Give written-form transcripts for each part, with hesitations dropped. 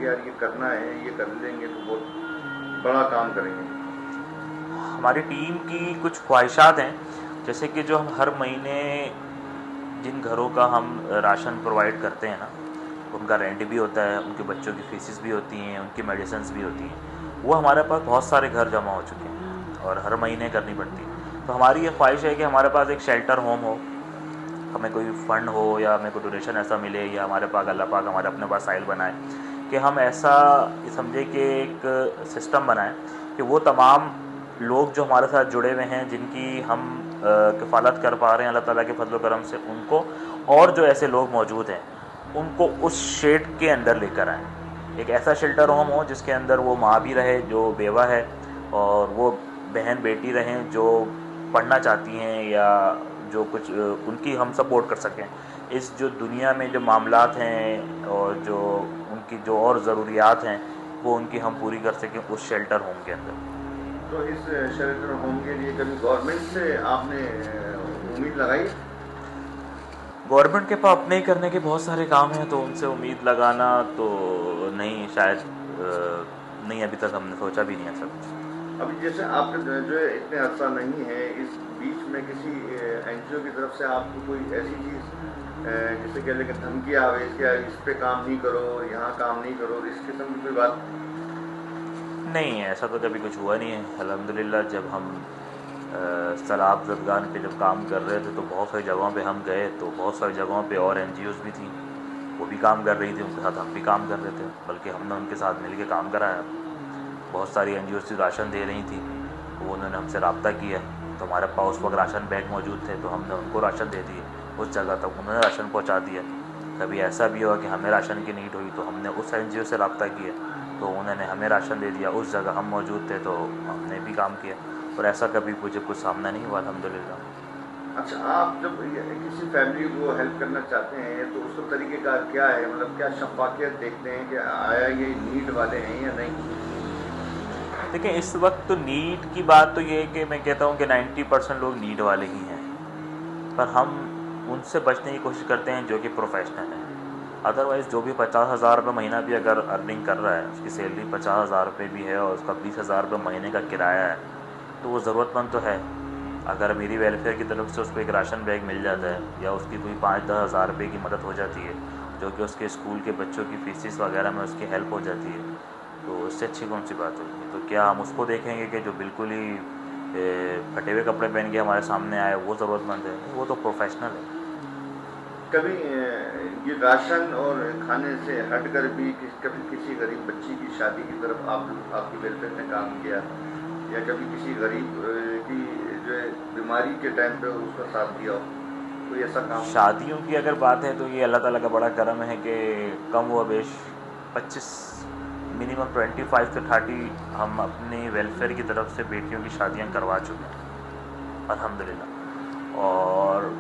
कि यार ये करना है, ये कर लेंगे तो बहुत बड़ा काम करेंगे? हमारी टीम की कुछ ख्वाहिशात हैं, जैसे कि जो हम हर महीने जिन घरों का हम राशन प्रोवाइड करते हैं ना, उनका रेंट भी होता है, उनके बच्चों की फीसिस भी होती हैं, उनकी मेडिसिन्स भी होती हैं। वो हमारे पास बहुत सारे घर जमा हो चुके हैं और हर महीने करनी पड़ती है। तो हमारी ये ख्वाहिश है कि हमारे पास एक शेल्टर होम हो, हमें कोई फ़ंड हो या हमें कोई डोनेशन ऐसा मिले, या हमारे पास अल्लाह पाक हमारे अपने पास साइल बनाए कि हम ऐसा समझे कि एक सिस्टम बनाएं कि वो तमाम लोग जो हमारे साथ जुड़े हुए हैं, जिनकी हम किफ़ालत कर पा रहे हैं अल्लाह ताला के फजल करम से, उनको, और जो ऐसे लोग मौजूद हैं उनको उस शेड के अंदर लेकर आएँ। एक ऐसा शेल्टर होम हो जिसके अंदर वो माँ भी रहे जो बेवा है, और वो बहन बेटी रहें जो पढ़ना चाहती हैं, या जो कुछ उनकी हम सपोर्ट कर सकें इस जो दुनिया में जो मामलात हैं, और जो उनकी जो और ज़रूरियात हैं वो उनकी हम पूरी कर सकें उस शेल्टर होम के अंदर। तो इस शेल्टर होम के लिए कभी गवर्नमेंट से आपने उम्मीद लगाई? गवर्नमेंट के पास अपने ही करने के बहुत सारे काम हैं, तो उनसे उम्मीद लगाना तो नहीं, शायद नहीं, अभी तक हमने सोचा भी नहीं ऐसा कुछ। अभी जैसे आपका जो है इतने अर्सा नहीं है, इस बीच में किसी एनजीओ की तरफ से आपको कोई ऐसी चीज़ जिसे कह लें कि धमकी आवे कि यार इस पे काम नहीं करो, यहाँ काम नहीं करो, इस किस्म की कोई बात? नहीं, ऐसा तो कभी कुछ हुआ नहीं है अल्हम्दुलिल्लाह। जब हम सैलाब ज़दगान पे जब काम कर रहे थे तो बहुत सारी जगहों पे हम गए, तो बहुत सारी जगहों पे और एनजीओज़ भी थी, वो भी काम कर रही थी, उनके साथ हम भी काम कर रहे थे, बल्कि हमने उनके साथ मिल के काम कराया। बहुत सारी एनजीओज़ थी राशन दे रही थी, तो उन्होंने हमसे रब्ता किया, तो हमारे पास उस वक्त राशन बैग मौजूद थे, तो हमने उनको राशन दे दिए, उस जगह तक उन्होंने राशन पहुँचा दिया। कभी ऐसा भी हुआ कि हमें राशन की नीड हुई तो हमने उस एनजीओ से रब्ता किया, तो उन्होंने हमें राशन दे दिया, उस जगह हम मौजूद थे तो हमने भी काम किया, और ऐसा कभी मुझे कुछ सामना नहीं हुआ अल्हम्दुलिल्लाह। अच्छा, आप जब किसी फैमिली को हेल्प करना चाहते हैं तो उसका तरीक़ेकार क्या है? मतलब क्या शफ़ाफ़ियत देखते हैं कि आया ये नीड वाले हैं या नहीं? देखिए, इस वक्त तो नीड की बात तो ये है कि मैं कहता हूँ कि 90% लोग नीड वाले ही हैं, पर हम उनसे बचने की कोशिश करते हैं जो कि प्रोफेशनल हैं। अदरवाइज़ जो भी 50,000 रुपये महीना भी अगर अर्निंग कर रहा है, उसकी सैलरी 50,000 रुपये भी है और उसका 20,000 रुपये महीने का किराया है, तो वो ज़रूरतमंद तो है। अगर मेरी वेलफेयर की तरफ से उसको एक राशन बैग मिल जाता है, या उसकी कोई 5-10 हज़ार रुपये की मदद हो जाती है, जो कि उसके स्कूल के बच्चों की फ़ीसिस वगैरह में उसकी हेल्प हो जाती है, तो इससे अच्छी कौन सी बात होगी? तो क्या हम उसको देखेंगे कि जो बिल्कुल ही फटे हुए कपड़े पहन के हमारे सामने आए वो ज़रूरतमंद है? वो तो प्रोफेशनल है। कभी ये राशन और खाने से हटकर भी कभी किसी गरीब बच्ची की शादी की तरफ आपकी वेलफेयर ने काम किया, या कभी किसी गरीब की जो है बीमारी के टाइम पे उसका साथ दिया हो, कोई ऐसा काम? शादियों की अगर बात है तो ये अल्लाह ताला का बड़ा करम है कि कम व बेश 25, मिनिमम 25 से 30 हम अपनी वेलफेयर की तरफ से बेटियों की शादियां करवा चुके हैं अल्हम्दुलिल्लाह। और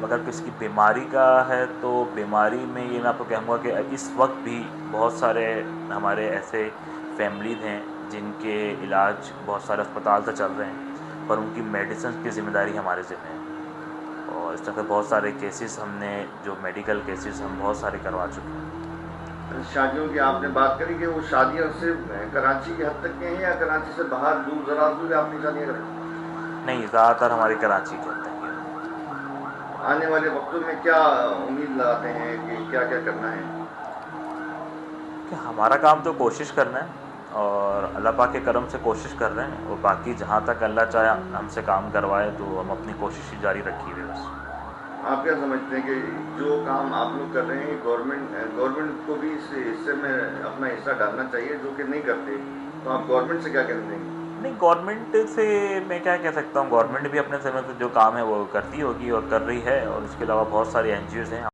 अगर किसी की बीमारी का है तो बीमारी में ये मैं आपको कहूँगा कि इस वक्त भी बहुत सारे हमारे ऐसे फैमिलीज़ हैं जिनके इलाज बहुत सारे अस्पताल से चल रहे हैं, पर उनकी मेडिसिन की ज़िम्मेदारी हमारे ज़िम्मे है। और इस तरह के बहुत सारे केसेस हमने, जो मेडिकल केसेस हम बहुत सारे करवा चुके हैं। शादियों की आपने बात करी कि वो शादियाँ सिर्फ कराची की हद तक के हैं या कराची से बाहर दूर दराज में भी आपने शादियाँ करी? नहीं, ज़्यादातर हमारी कराची के अंदर ही है। आने वाले वक्तों में क्या उम्मीद लगाते हैं कि क्या क्या करना है? कि हमारा काम तो कोशिश करना है, और अल्लाह पाक के करम से कोशिश कर रहे हैं, और बाकी जहाँ तक अल्लाह चाहे हमसे काम करवाए तो हम अपनी कोशिश ही जारी रखी हुई है बस। आप क्या समझते हैं कि जो काम आप लोग कर रहे हैं गवर्नमेंट को भी इस हिस्से में अपना हिस्सा डालना चाहिए, जो कि नहीं करते, तो आप गवर्नमेंट से क्या कहना देंगे? नहीं, गवर्नमेंट से मैं क्या कह सकता हूँ, गवर्नमेंट भी अपने समय से जो काम है वो करती होगी और कर रही है, और उसके अलावा बहुत सारी एनजीओज़ हैं।